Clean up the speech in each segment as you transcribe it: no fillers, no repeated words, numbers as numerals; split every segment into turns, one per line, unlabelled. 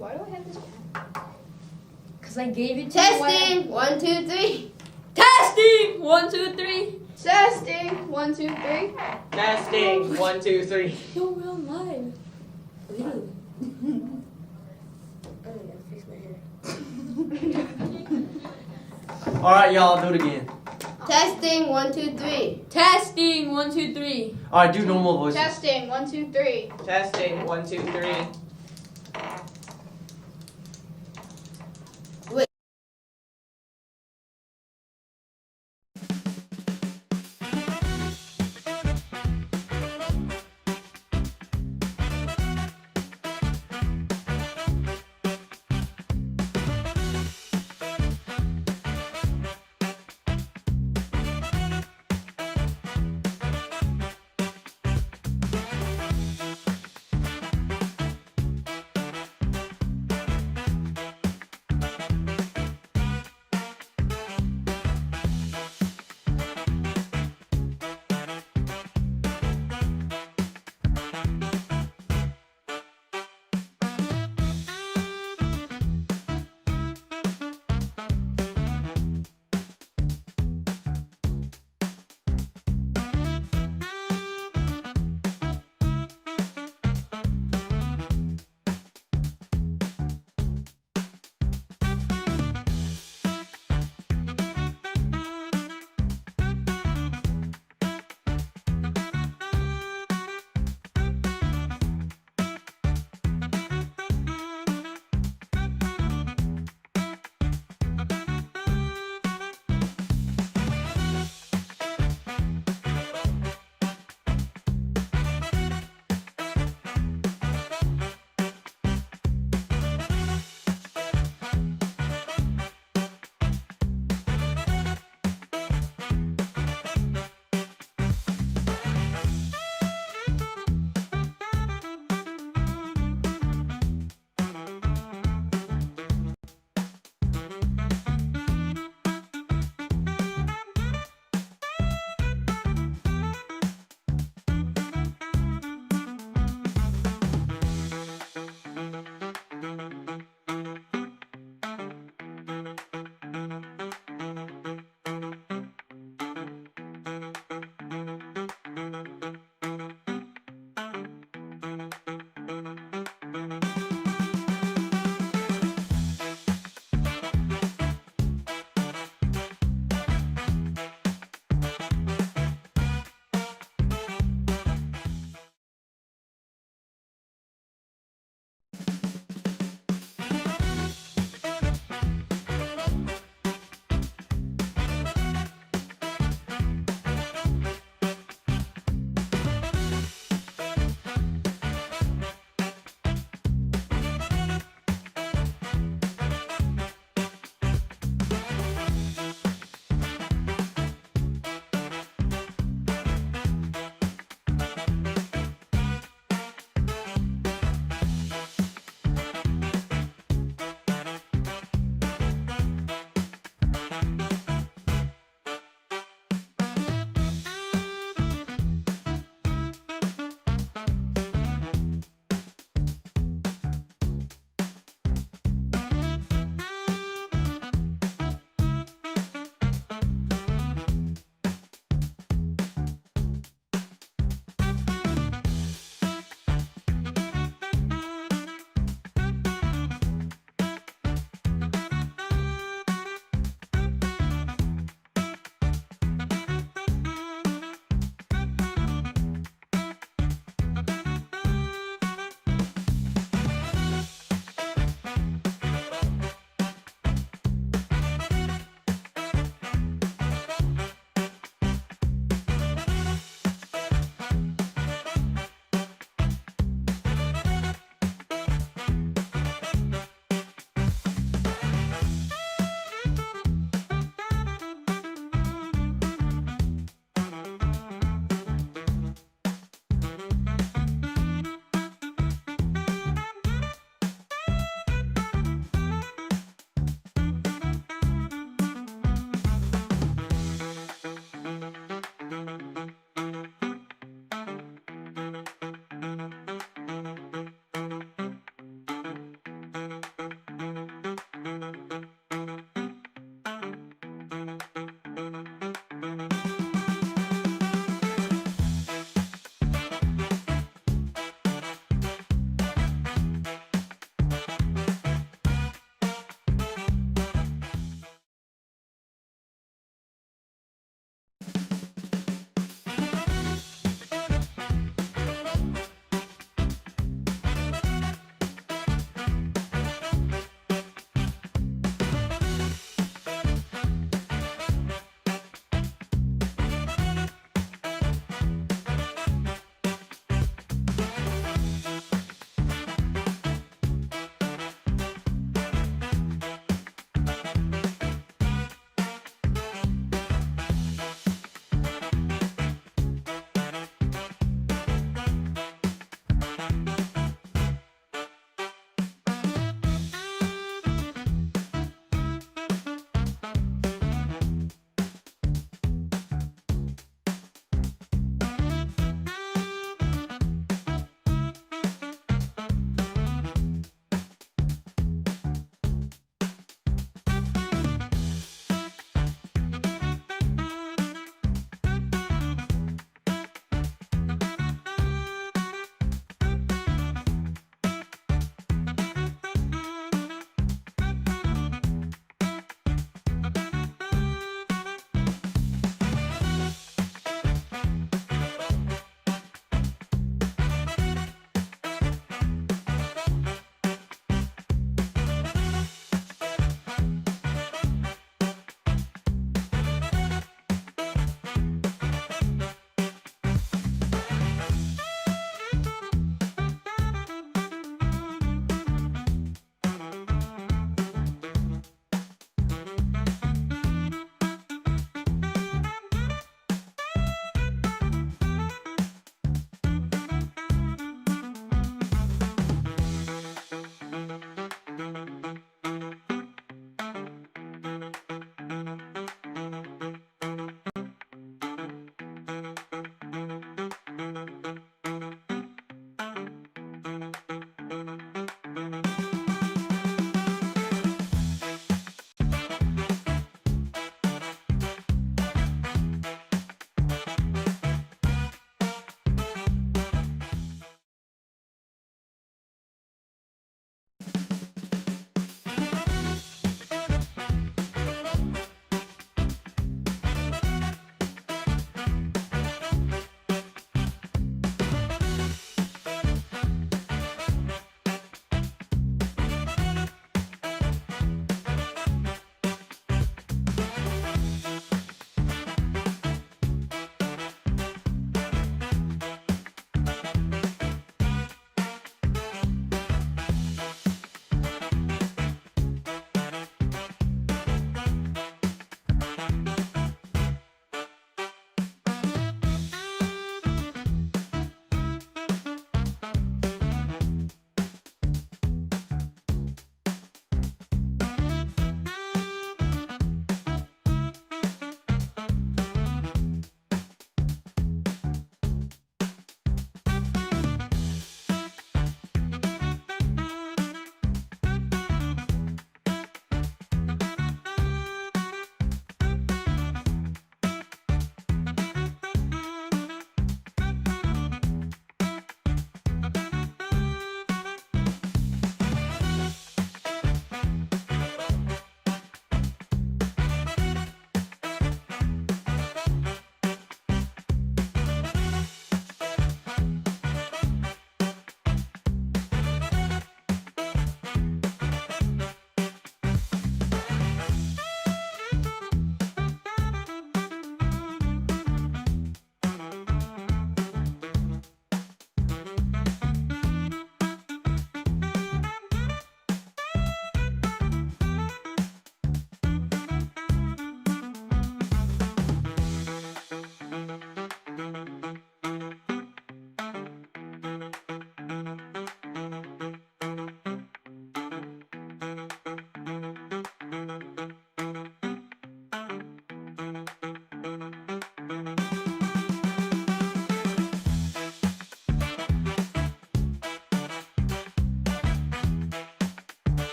why do I have this pen?
Because I gave it to
Testing. 1, 2, 3.
Testing! 1, 2, 3.
Testing. 1, 2, 3.
Testing. 1, 2, 3.
Yo, we're on live. Literally.
I gotta fix my hair.
All right, y'all, do it again.
Testing. 1, 2, 3.
Testing! 1, 2, 3.
All right, do normal voices.
Testing. 1, 2, 3.
Testing. 1, 2, 3.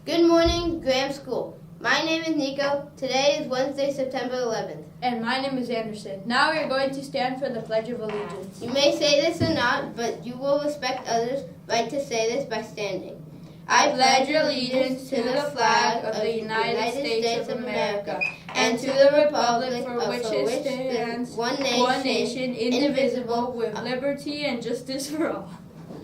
Good morning, Graham School. My name is Nico. Today is Wednesday, September 11th.
And my name is Anderson. Now we are going to stand for the Pledge of Allegiance.
You may say this or not, but you will respect others' right to say this by standing. I pledge allegiance to the flag of the United States of America and to the republic for which it stands, one nation, indivisible,
with liberty and justice for all.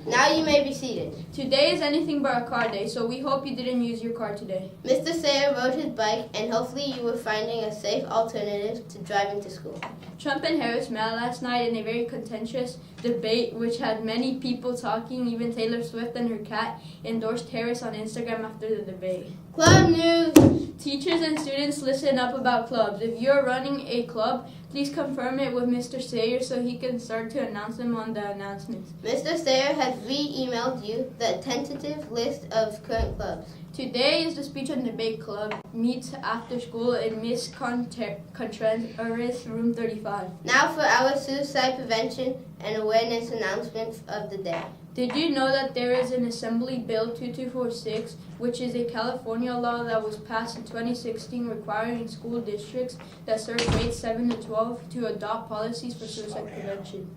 Now you may be seated.
Today is anything but a car day, so we hope you didn't use your car today.
Mr. Sayer rode his bike, and hopefully you were finding a safe alternative to driving to school.
Trump and Harris met last night in a very contentious debate which had many people talking. Even Taylor Swift and her cat endorsed Harris on Instagram after the debate.
Club news!
Teachers and students, listen up about clubs. If you're running a club, please confirm it with Mr. Sayer so he can start to announce them on the announcements.
Mr. Sayer has re-emailed you the tentative list of current clubs.
Today is the Speech and Debate Club. Meets after school in Miss Contreras, room 35.
Now for our suicide prevention and awareness announcements of the day.
Did you know that there is an Assembly Bill 2246, which is a California law that was passed in 2016 requiring school districts that serve grades 7 to 12 to adopt policies for suicide prevention?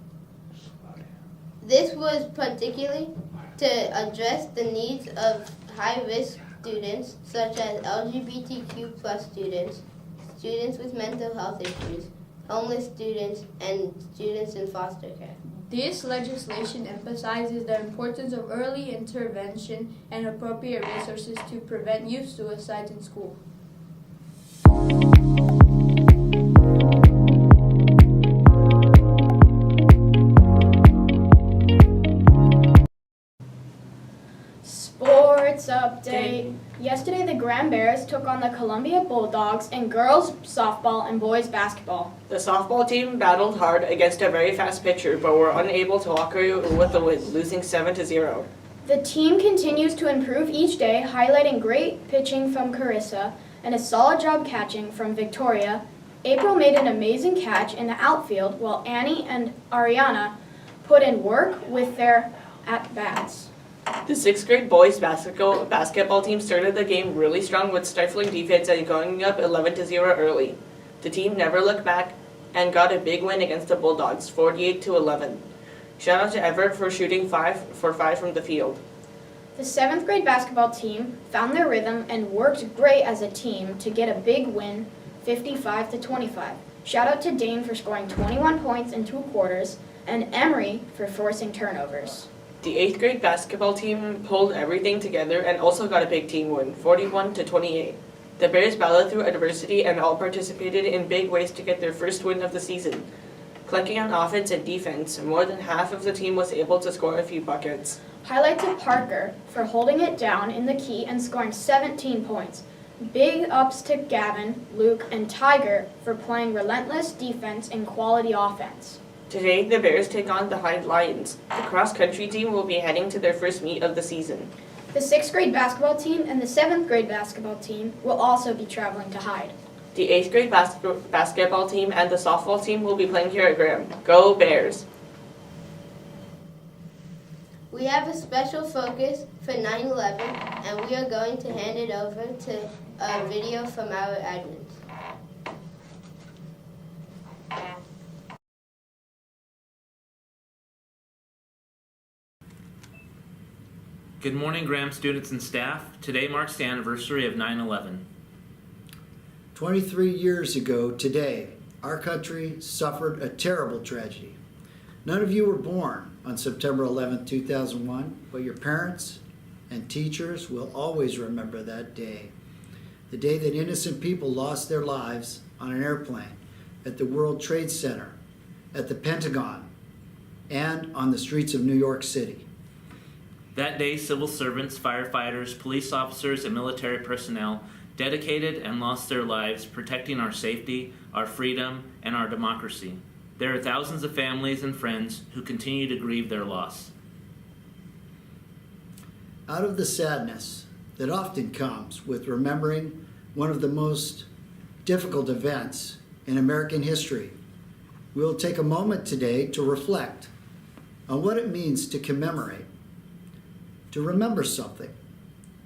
This was particularly to address the needs of high-risk students such as LGBTQ+ students, students with mental health issues, homeless students, and students in foster care.
This legislation emphasizes the importance of early intervention and appropriate resources to prevent youth suicides in school.
Sports update. Yesterday, the Graham Bears took on the Columbia Bulldogs in girls softball and boys basketball.
The softball team battled hard against a very fast pitcher, but were unable to walk away with the win, losing 7-0.
The team continues to improve each day, highlighting great pitching from Carissa and a solid job catching from Victoria. April made an amazing catch in the outfield, while Annie and Ariana put in work with their at-bats.
The 6th grade boys basketball team started the game really strong with stifling defense and going up 11-0 early. The team never looked back and got a big win against the Bulldogs, 48-11. Shout out to Everett for shooting 5 for 5 from the field.
The 7th grade basketball team found their rhythm and worked great as a team to get a big win, 55-25. Shout out to Dane for scoring 21 points in 2 quarters and Emery for forcing turnovers.
The 8th grade basketball team pulled everything together and also got a big team win, 41-28. The Bears battled through adversity and all participated in big ways to get their first win of the season. Clicking on offense and defense, more than half of the team was able to score a few buckets.
Highlight to Parker for holding it down in the key and scoring 17 points. Big ups to Gavin, Luke, and Tiger for playing relentless defense and quality offense.
Today, the Bears take on the Hyde Lions. The cross-country team will be heading to their first meet of the season.
The 6th grade basketball team and the 7th grade basketball team will also be traveling to Hyde.
The 8th grade basketball team and the softball team will be playing here at Graham. Go Bears!
We have a special focus for 9/11, and we are going to hand it over to a video from our admins.
Good morning, Graham students and staff. Today marks the anniversary of 9/11.
23 years ago today, our country suffered a terrible tragedy. None of you were born on September 11, 2001, but your parents and teachers will always remember that day. The day that innocent people lost their lives on an airplane, at the World Trade Center, at the Pentagon, and on the streets of New York City.
That day, civil servants, firefighters, police officers, and military personnel dedicated and lost their lives protecting our safety, our freedom, and our democracy. There are thousands of families and friends who continue to grieve their loss.
Out of the sadness that often comes with remembering one of the most difficult events in American history, we'll take a moment today to reflect on what it means to commemorate, to remember something,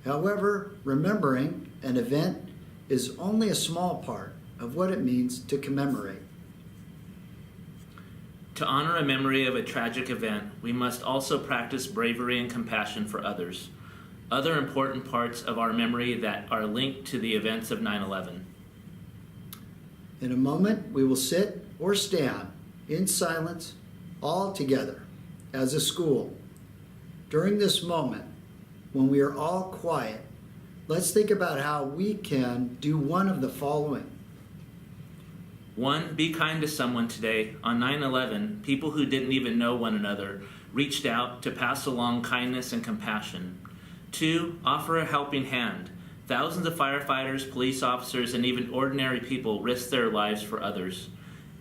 However, remembering an event is only a small part of what it means to commemorate.
To honor a memory of a tragic event, we must also practice bravery and compassion for others. Other important parts of our memory that are linked to the events of 9/11.
In a moment, we will sit or stand in silence all together as a school. During this moment, when we are all quiet, let's think about how we can do one of the following.
1. Be kind to someone today. On 9/11, people who didn't even know one another reached out to pass along kindness and compassion. 2. Offer a helping hand. Thousands of firefighters, police officers, and even ordinary people risk their lives for others.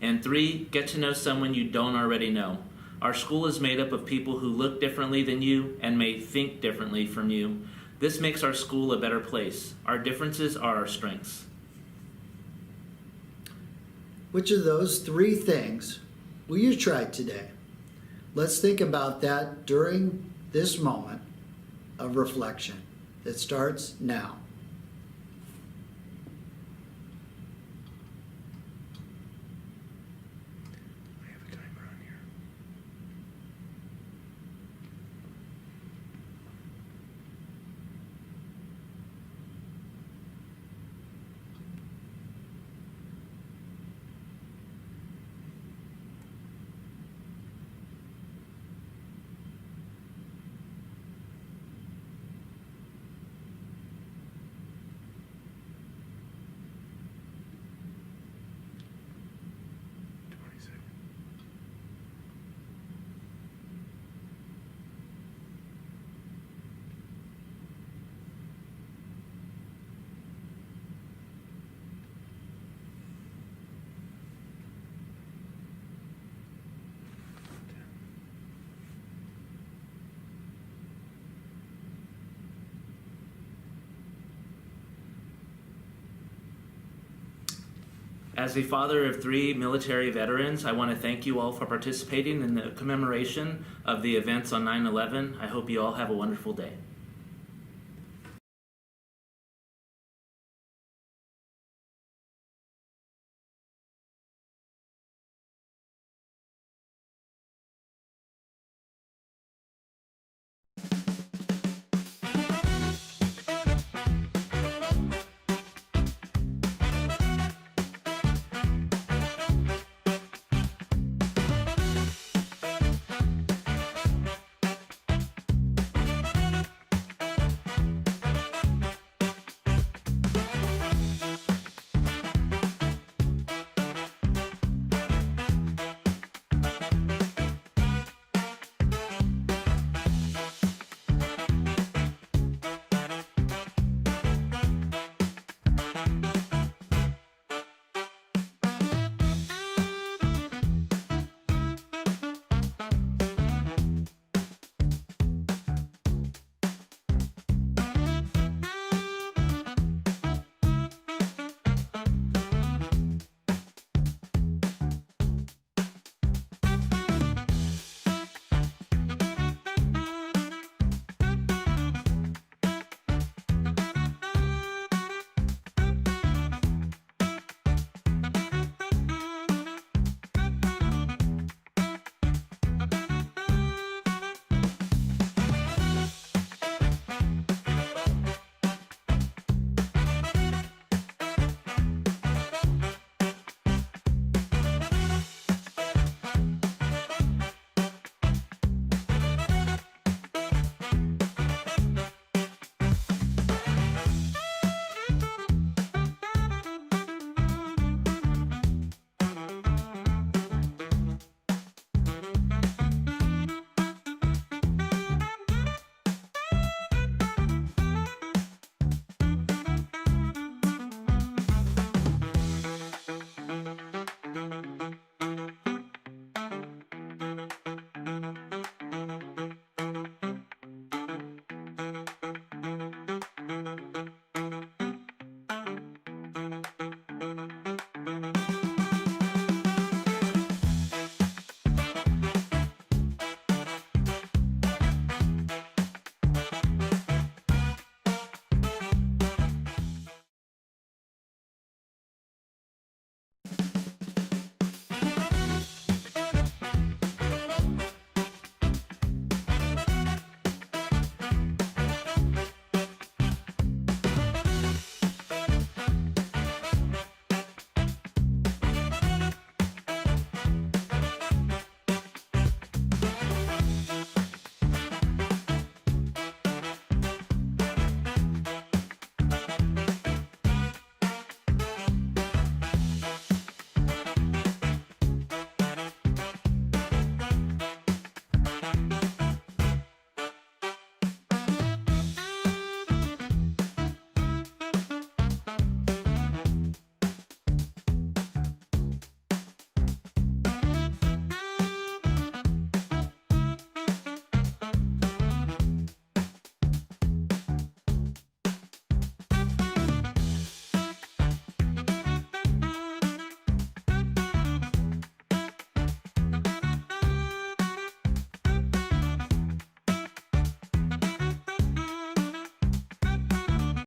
And 3. Get to know someone you don't already know. Our school is made up of people who look differently than you and may think differently from you. This makes our school a better place. Our differences are our strengths.
Which of those 3 things will you try today? Let's think about that during this moment of reflection. It starts now.
I have a timer on here. As a father of 3 military veterans, I want to thank you all for participating in the commemoration of the events on 9/11. I hope you all have a wonderful day.